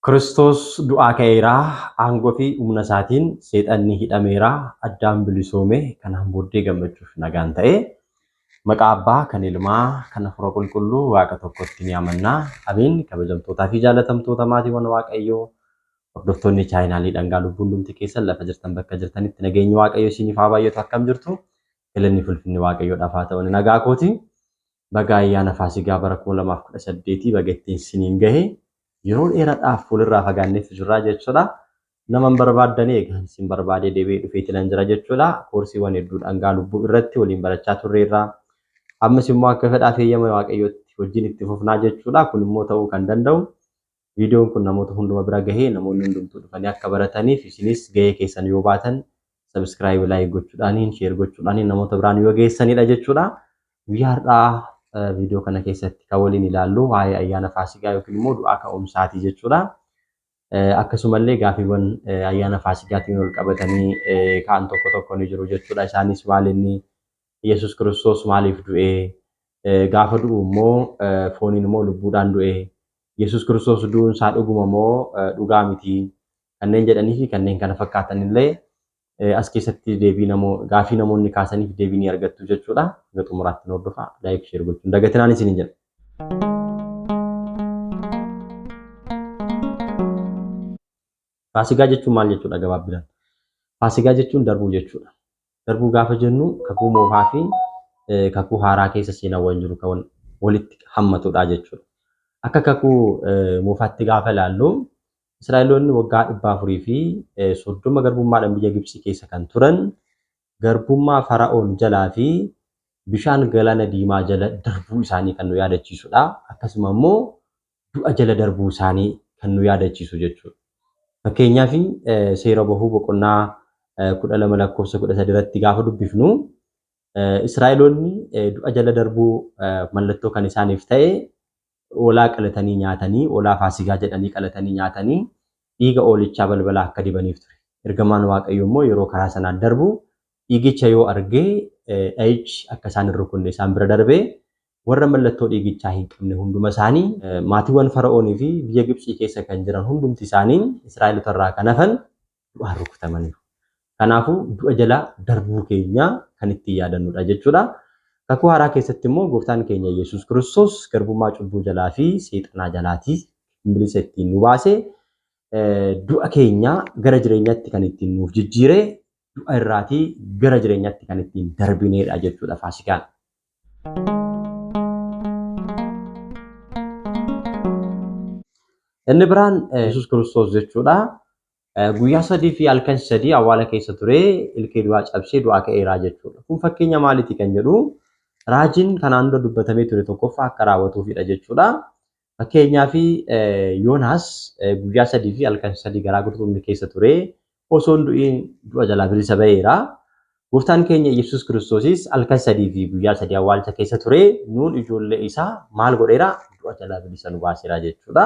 Kiristoos du'aa ka'eeraa, aangoo fi humna isaatiin seexanni hidhameeraa, addaan bilisoome kanaan booddee gammachuuf nagaan ta'e maqaa Abbaa, kan Ilmaa, kan Hafuura Qulqulluu Waaqa tokkotti ni amannaa. Amiin. Kabajamtootaa fi jaalatamtoota maatiiwwan Waaqayyoo hordoftoonni chaayinaalii Dhangaa Lubbuun Dhumti keessan lafa jirtan bakka jirtanitti nageenyi Waaqayyoo isiniif haa baay'atu. Akkam jirtu? Galanni ulfinni Waaqayyoodhaaf haa ta'u. Nagaa kooti. Baga ayyaana Faasigaa bara 2018 baga ittiin isiniin gahe. Yeroo dheeraadhaaf fuulirraa fagaanneef jirraa jechuudha. Naman barbaaddanii eegan isin barbaadee deebi'ee dhufeetti nan jira jechuudha. Koorsiiwwan hedduu Dhangaa Lubbuu irratti waliin barachaa turreerraa. Ammas immoo akka fedhaa fi eeyyama Waaqayyootti wajjin itti fufnaa jechuudha. Kun immoo ta'uu kan danda'u viidiyoon kun namoota hunduma bira gahee namoonni hundumtuu dhufanii akka barataniif isinis gahee keessan yoo baatan sabiskiraayib laayik gochuudhaaniin sheer gochuudhaaniin namoota biraan yoo geessanidha jechuudha. Guyyaa har'aa viidiyoo kana keessatti kan waliin ilaallu waa'ee ayyaana Faasigaa yookiin immoo du'aa ka'umsaati jechuudha. Akkasumallee gaafiiwwan ayyaana Faasigaatiin wal qabatanii ka'an tokko tokko ni jiru jechuudha. Isaanis maal inni Yesuus Kiristoos maaliif du'ee, gaafa du'u immoo fooniin immoo lubbuudhaan du'ee, Yesuus Kiristoos du'uun isaa dhuguma moo dhugaa miti kanneen jedhanii fi kanneen kana fakkaatan illee as keessatti gaafii namoonni kaasaniif deebii ni argattu jechuudha. Gara xumuraatti nu hordofaa, laayik sheer gochuun dagatinaan isiniin jedha. Faasigaa jechuun maal jechuudha gabaabinaan? Faasigaa jechuun darbuu jechuudha. Darbuu gaafa jennu kakuu moofaa fi kakuu haaraa keessa seenaawwan jiru kan walitti hammatudha jechuudha. Akka kakuu moofaatti gaafa ilaallu Israa'eloonni waggaa 400 fi 30 garbummaadhaan biyya Gibxii keessa kan turan garbummaa Fara'oon jalaa fi bishaan galaana diimaa jala darbuu isaanii kan nu yaadachiisudha. Akkasuma immoo du'a jala darbuu isaanii kan nu yaadachiisu jechuudha. Fakkeenyaaf seera bahuu boqonnaa 12 lakkoofsa 13 irratti gaafa dubbifnu Israa'eloonni du'a jala darbuu mallattoo kan isaaniif ta'e oolaa qalatanii nyaatanii, oolaa Faasigaa jedhanii qalatanii nyaatanii dhiiga oolichaa balbala akka dibaniif ture. Ergamaan Waaqayyoo immoo yeroo karaa sanaan darbu dhiigicha yoo argee dha'ichi akka isaan hin rukunne isaan bira darbee warra mallattoo dhiigichaa hin qabne hunduma isaanii maatiiwwan Fara'oonii fi biyya Gibxii keessa kan jiran hundumti isaanii Israa'eloota irraa kan hafan du'aan rukutamaniiru. Kanaafuu du'a jala darbuu keenya kan ittiin yaadannudha jechuudha. Kakuu haaraa keessatti immoo gooftaan keenya Yesuus Kiristoos garbummaa cubbuu jalaa fi seexanaa jalaatii bilisa ittiin nu baasee du'a keenya gara jireenyaatti kan ittiin nuuf jijjiiree du'a irraatii gara jireenyaatti kan ittiin darbinedha jechuudha Faasigaan. Inni biraan Yesuus Kiristoos jechuudha. Guyyaa 3 fi halkan 3 awwaala keessa ture ilkee du'aa cabsee du'aa ka'eeraa jechuudha. Kun fakkeenya maaliiti kan jedhu raajiin kanaan dura dubbatamee ture tokkoffaa akka raawwatuufidha jechuudha. Fakkeenyaaf Yoonaas guyyaa 3 fi halkan 3 garaa qurxummii keessa ture osoo hin du'iin du'a jalaa bilisa ba'eera. Gooftaan keenya Yesuus Kiristoosis halkan 3 fi guyyaa 3 awwaalcha keessa ture nuun ijoollee isaa maal godheera? Du'a jalaa bilisa nu baaseera jechuudha.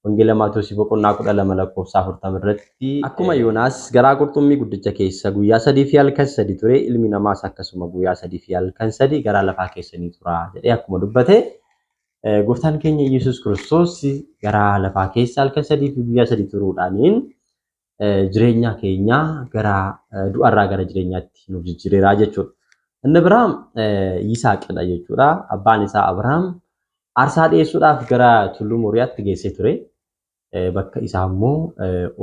Wangeela Maatiyos boqonnaa 12 lakkoofsa 40 irratti akkuma Yoonaas garaa qurxummii guddicha keessa guyyaa 3 fi halkan 3 ture ilmi namaas akkasuma guyyaa 3 fi halkan 3 garaa lafaa keessanii tura jedhee akkuma dubbate gooftaan keenya Yesuus Kiristoos garaa lafaa keessa halkan 3 fi guyyaa 3 turuudhaaniin jireenya keenya gara du'arraa gara jireenyaatti nuuf jijjiireera jechuudha. Inni biraa Yisaaqidha jechuudha. Abbaan isaa Abrahaam aarsaa dhiyeessuudhaaf gara tulluu Mooriyaatti geessee ture. Bakka isaa immoo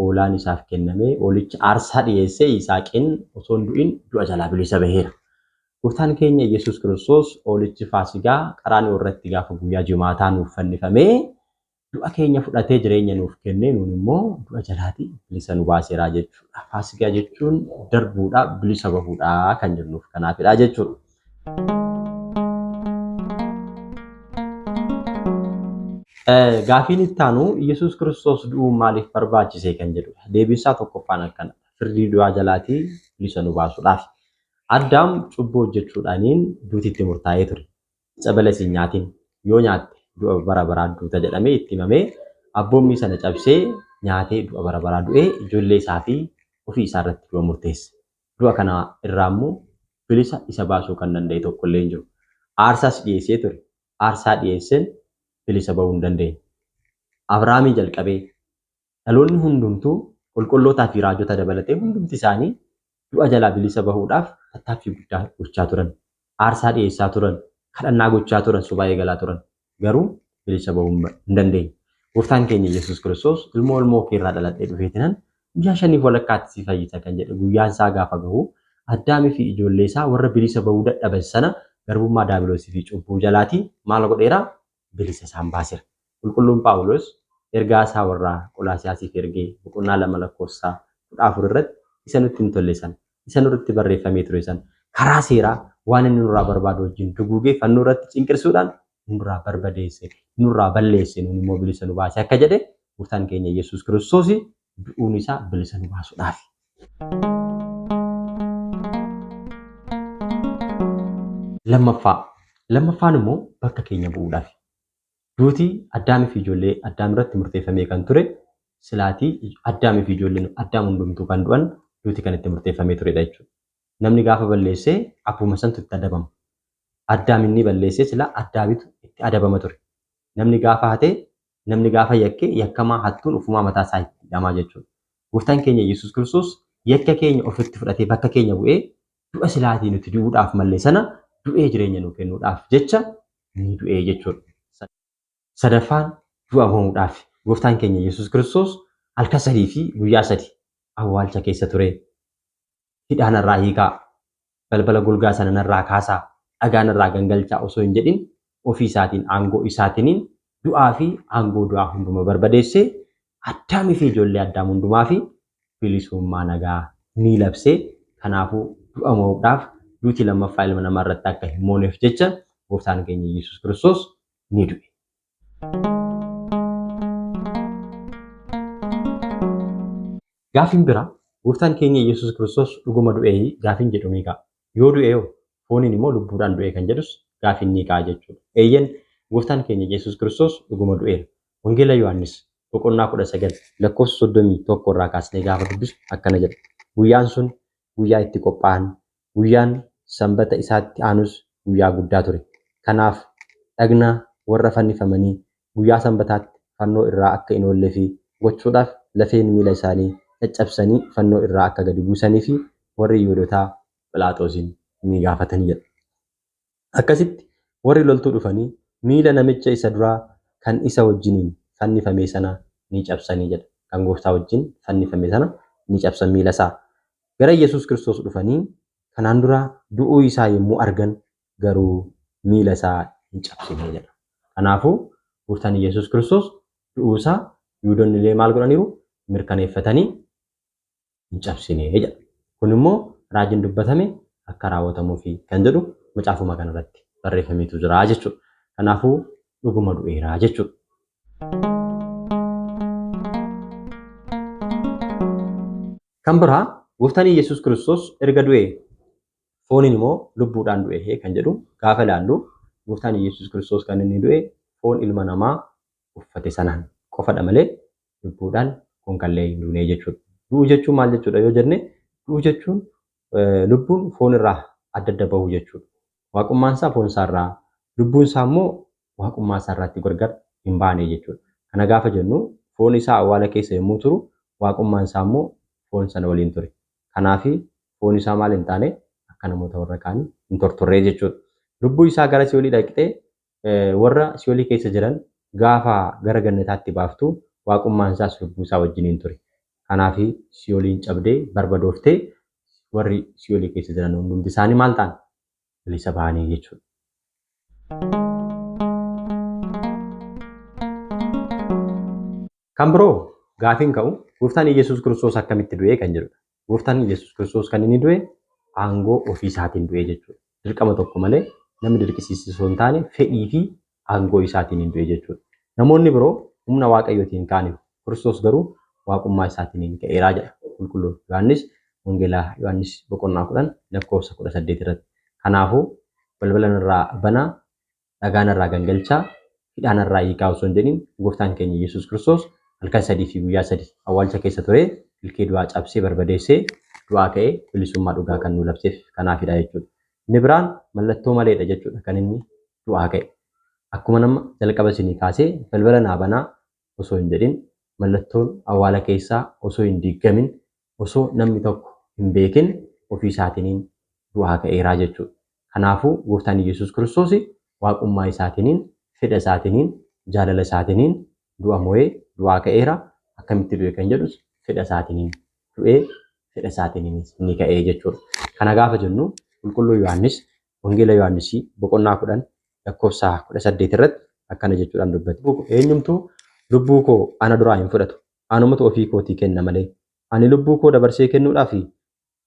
oolaan isaaf kenname oolicha aarsaa dhiyeessee Yisaaqiin osoo hin du'in du'a jalaa bilisa baheera. Gooftaan keenya Yesuus Kiristoos oolichi Faasigaa qaraanii irratti gaafa guyyaa Jimaataa nuuf fannifamee du'a keenya fudhatee jireenya nuuf kennee nuun immoo du'a jalaatii bilisa nu baaseera jechuudha. Faasigaa jechuun darbuudha, bilisa bahuudha kan jennuuf kanaafidha jechuudha. Gaafiin itti aanu Yesuus Kiristoos du'uun maaliif barbaachise kan jedhudha. Deebiinsaa tokkoffaan akkana. Firdii du'aa jalaatii bilisa nu baasuudhaaf. Addaam cubbuu hojjechuudhaaniin duutitti murtaa'ee ture. Cabala isin nyaatiin yoo nyaatte du'a bara baraa duuta jedhamee itti himamee abboommii sana cabsee nyaatee du'a bara baraa du'ee ijoollee isaa fi ofii isaa irratti du'a murteesse. Du'a kana irraa immoo bilisa isa baasuu kan danda'e tokko illee hin jiru. Aarsaas dhiyeessee ture. Aarsaa dhiyeesseen bilisa bahuu hin dandeenye. Abrahaamii jalqabee Dhaloonni hundumtuu qulqullootaa fi raajota dabalatee hundumti isaanii du'a jalaa bilisa bahuudhaaf tattaaffii guddaa gochaa turan. Aarsaa dhiyeessaa turan, kadhannaa gochaa turan, suphaa eegalaa turan. Garuu bilisa bahuu hin dandeenye. Gooftaan keenya Yesuus Kiristoos ilmoo keerraa dhaladhee dhufeetinan guyyaa 5 walakkaatti si fayyisa kan jedhe guyyaan isaa gaafa gahu Addaamii fi ijoollee isaa warra bilisa bahuu dadhaban sana garbummaa daabiloosii fi cubbuu jalaatii maal godheera bilisa isaan baaseera. Qulqulluun Phaawulos ergaa isaa warra Qolaasiyaasiif ergee boqonnaa 2 lakkoofsa 14 irratti isa nutti hin tolle san isa nurratti barreeffamee ture san karaa seeraa waan inni nurraa barbaadu wajjin duguugee fannoo irratti cinqirsuudhaan nurraa barbadeesse nurraa balleesse nun immoo bilisa nu baase akka jedhe gooftaan keenya Yesuus Kiristoos du'uun isaa bilisa nu baasuudhaaf. Lammaffaan immoo bakka keenya bu'uudhaaf. Duutii Addaamii fi ijoollee Addaam irratti murteeffamee kan ture silaatii Addaamii fi ijoolleen Addaam hundumtuu kan du'an duutii kan itti murteeffamee turedha jechuudha. Namni gaafa balleessee akkuma santu itti adabama. Addaam inni balleessee sila Addaabitu itti adabama ture. Namni gaafa hatee namni gaafa yakkee yakkamaa hattuun ufumaa mataa isaa itti hidhamaa jechuudha. Gooftaan keenya Yesuus Kiristoos yakka keenya ofitti fudhatee bakka keenya bu'ee du'a silaatii nuti du'uudhaaf mallee sana du'ee jireenya nu kennuudhaaf jecha ni du'ee jechuudha. Sadaffaan du'a moo'uudhaaf gooftaan keenya Yesuus Kiristoos halkan 3 fi guyyaa 3 awwaalcha keessa ture. Hidhaan irraa hiikaa, balbala golgaa sana irraa kaasaa, dhagaan irraa gangalchaa osoo hin jedhin ofii isaatiin aangoo isaatiin du'aa fi aangoo du'aa hunduma barbadeessee Addaamii fi ijoollee Addaam hundumaa fi bilisummaa nagaa ni labsee. Kanaafuu du'a moo'uudhaaf duuti lammaffaa ilma namaa irratti akka hin mooneef jecha gooftaan keenya Yesuus Kiristoos ni du'e. Gaafiin biraa gooftaan keenya Yesuus Kiristoos dhuguma du'ee gaafiin jedhu ni ka'a. Yoo du'e fooniin immoo lubbuudhaan du'e kan jedhus gaafiin ni ka'a jechuudha. Eeyyen gooftaan keenya Yesuus Kiristoos dhuguma du'eera. Wangeela Yohaannis boqonnaa 19 lakkoofsa 31 irraa kaasnee gaafa dubbisu akkana jedha. Guyyaan sun guyyaa itti qophaa'an, guyyaan sanbata isaatti aanus guyyaa guddaa ture. Kanaaf dhagna warra fannifamanii guyyaa sanbataatti fannoo irraa akka hin oollee fi gochuudhaaf lafeen miila isaanii caccabsanii fannoo irraa akka gadi buusanii fi warri Yihuudootaa Phiilaaxoosiin ni gaafatanii jedha. Akkasitti warri loltuu dhufanii miila namicha isa duraa kan isa wajjiniin fannifame sana ni cabsanii jedha. Kan gooftaa wajjin fannifame sana ni cabsan miila isaa. Gara Yesuus Kiristoos dhufanii kanaan dura du'uu isaa yommuu argan garuu miila isaa hin cabsine jedha. Kanaafuu gooftaan Yesuus Kiristoos du'uu isaa Yihuudoonni illee maal godhaniiru mirkaneeffatanii hin cabsine jedha. Kun immoo raajiin dubbatame akka raawwatamuuf kan jedhu macaafuma kanarratti barreeffameetu jira jechuudha. Kanaafuu dhuguma du'eera jechuudha. Kan biraa gooftaan Yesuus Kiristoos erga du'e fooniin immoo lubbuudhaan du'e kan jedhu gaafa ilaallu gooftaan Yesuus Kiristoos kan inni du'e foon ilma namaa uffate sanaan qofadha malee lubbuudhaan kun kallee hin duune jechuudha. Du'u jechuun maal jechuudha yoo jenne du'u jechuun lubbuun foon irraa adda bahu jechuudha. Waaqummaan isaa foon isaa irraa, lubbuun isaa immoo waaqummaa isaa irraatti gargar hin baane jechuudha. Kana gaafa jennu foon isaa awwaala keessa yommuu turu waaqummaan isaa immoo foon sana waliin ture. Kanaafi foon isaa maal hin taane akka namoota warra kaanii hin tortorree jechuudha. Lubbuu isaa gara si'oolii dhaqxee warra si'oolii keessa jiran gaafa gara gannataatti baaftu waaqummaan isaas lubbuu isaa wajjiniin ture. Kanaafi si'ooliin cabdee barbadooftee warri si'oolii keessa jiran hundumti isaanii maal ta'an bilisa bahanii jechuudha. Kan biroo gaafiin ka'u gooftaan Yesuus Kiristoos akkamitti du'e kan jedhudha. Gooftaan Yesuus Kiristoos kan inni du'e aangoo ofii isaatiin du'e jechuudha. Dirqama tokko malee namni dirqisiisisoo hin taane fedhii fi aangoo isaatiin hin du'e jechuudha. Namoonni biroo humna waaqayyootiin ka'aniif Kiristoos garuu waaqummaa isaatiin ka'eeraa jedha qulqulluun Yohaannis Wangeelaa Yohaannis boqonnaa 10 lakkoofsa 18 irratti. Kanaafuu balbala irraa banaa, dhagaan irraa gangalchaa, hidhaan irraa hiikaa osoo hin jedhin gooftaan keenya Yesuus Kiristoos halkan 3 fi guyyaa 3 awwaalcha keessa ture ilkee du'aa cabsee barbadeessee du'aa ka'ee bilisummaa dhugaa kan nu labseef kanaafidha jechuudha. Inni biraan mallattoo maleedha jechuudha kan inni du'aa ka'e. Akkuma nama jalqaba isinii kaasee balbala naa banaa osoo hin jedhin mallattoon awwaala keessaa osoo hin diigamin osoo namni tokko hin beekin ofii isaatiin du'aa ka'eeraa jechuudha. Kanaafuu gooftaan Yesuus Kiristoos waaqummaa isaatiin, fedha isaatiin, jaalala isaatiin du'a mo'ee du'aa ka'eera. Akkamitti du'e kan jedhus fedha isaatiin du'ee fedha isaatiin ni ka'ee jechuudha. Kana gaafa jennu qulqulluu Yohaannis wangeela Yohaannis boqonnaa 10 lakkoofsa 18 irratti akkana jechuudhaan dubbate. Eenyumtuu lubbuu koo ana duraa hin fudhatu. Anumatu ofii kootii kenna malee. Ani lubbuu koo dabarsee kennuudhaaf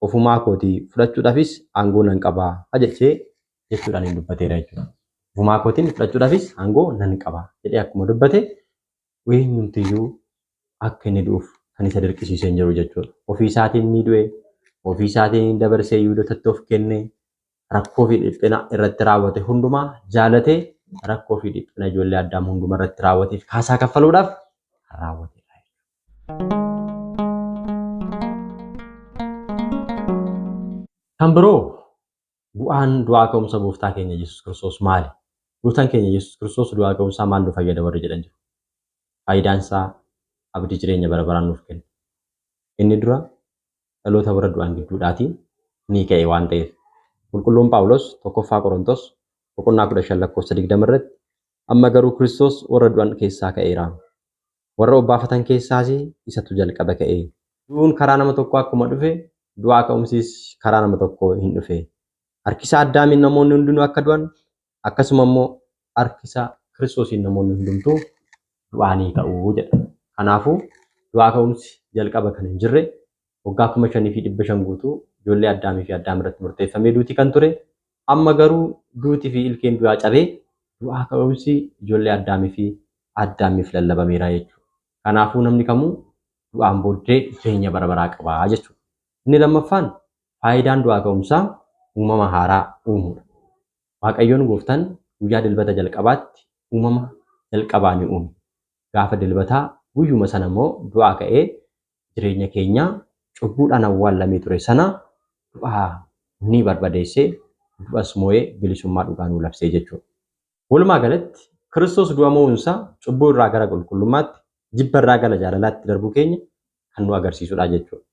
ofumaa kootii fudhachuudhaafis aangoo nan qabaa ajajee jechuudhaan hin dubbateera jechuudha. Ofumaa kootiin fudhachuudhaafis aangoo nan qabaa jedhee akkuma dubbate eenyumtiyyuu akka inni du'uuf kan isa dirqisiisee hin jiru jechuudha. Ofii isaatiin ni du'e, ofii isaatiin dabarsee Yihudootatti of kenne, rakkoo fi dhiphina irratti raawwate hundumaa jaalatee rakkoo fi dhiphina ijoollee Addaam hundumaa irratti raawwateef kaasaa kaffaluudhaaf kan raawwatedha. Kan biroo bu'aan du'aa ka'umsa gooftaa keenya Yesuus Kiristoos maali? Gooftaan keenya Yesuus Kiristoos du'aa ka'umsaa maal nu fayyada warri jedhan jiru? Faayidaan isaa abdii jireenya bara baraan nuuf kenna. Inni dura dhaloota warra du'an gidduudhaatiin ni ka'e waan ta'eef. Qulqulluun Phaawulos tokkoffaa Qorontos boqonnaa 15 lakkoofsa 20 irratti amma garuu Kiristoos warra du'an keessaa ka'eera. Warra obbaafatan keessaas isatu jalqaba ka'e. Du'uun karaa nama tokko akkuma dhufe du'aa ka'umsis karaa nama tokko hin dhufe. Harkisa Addaamiin namoonni hundinuu akka du'an akkasuma immoo harkisa Kiristoosiin namoonni hundumtuu du'anii ka'uu jedha. Kanaafuu du'aa ka'umsi jalqaba kan hin jirre waggaa 5,500 guutuu ijoollee Addaamii fi Addaam irratti murteeffamee duutii kan ture. Amma garuu duutii fi ilkeen du'aa cabee du'aa ka'umsi ijoollee Addaamii fi Addaamiif lallabameera jechuudha. Kanaafuu namni kamuu du'aan booddee jireenya bara baraa qaba jechuudha. Inni lammaffaan faayidaan du'aa ka'umsaa uumama haaraa uumuudha. Waaqayyoon gooftaan guyyaa dilbata jalqabaatti uumama jalqabaa ni uume. Gaafa dilbataa guyyuma sana immoo du'aa ka'ee jireenya keenya cubbuudhaan awwaalamee ture sana du'aa ni barbadeessee du'as moo'ee bilisummaa dhugaa nuu labsee jechuudha. Walumaa galatti Kiristoos du'a mo'uunsaa cubbuu irraa gara qulqullummaatti, jibba irraa gara jaalalaatti darbuu keenya kan nu agarsiisudha jechuudha.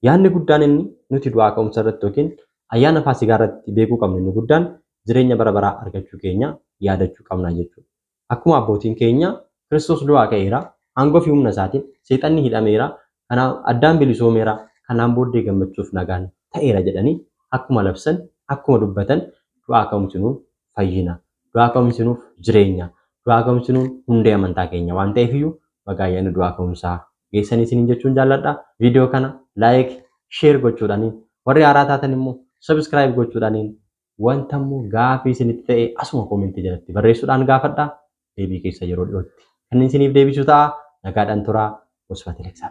Yaadni guddaan inni nuti du'aa ka'umsa irratti yookiin ayyaana Faasikaa irratti beekuu qabnu inni guddaan jireenya bara baraa argachuu keenya yaadachuu qabna jechuudha. Akkuma abbootiin keenya Kiristoos du'aa ka'eera, aangoo fi humna isaatiin seexanni hidhameera, kanaaf Addaam bilisoomeera, kanaan booddee gammachuuf nagaan ta'eera jedhanii akkuma labsan, akkuma dubbatan du'aa ka'umsi nuuf fayyina, du'aa ka'umsi nuuf jireenya, du'aa ka'umsi nuuf hundee amantaa keenya waan ta'eef iyyuu bagaayyaan du'aa ka'umsaa geessanii isiniin jechuun jaalladha. Viidiyoo kana laayik, sheer gochuudhaaniin warri haaraa taatan immoo sabskiraayib gochuudhaaniin wanta immoo gaafii isinitti ta'e asuma koomentii jalatti barreessuudhaan gaafadha. Deebii keessa yeroo dhiyootti kan isiniif deebisuu ta'a. Nagaadhaan turaa. Wasfaatii Leksaa.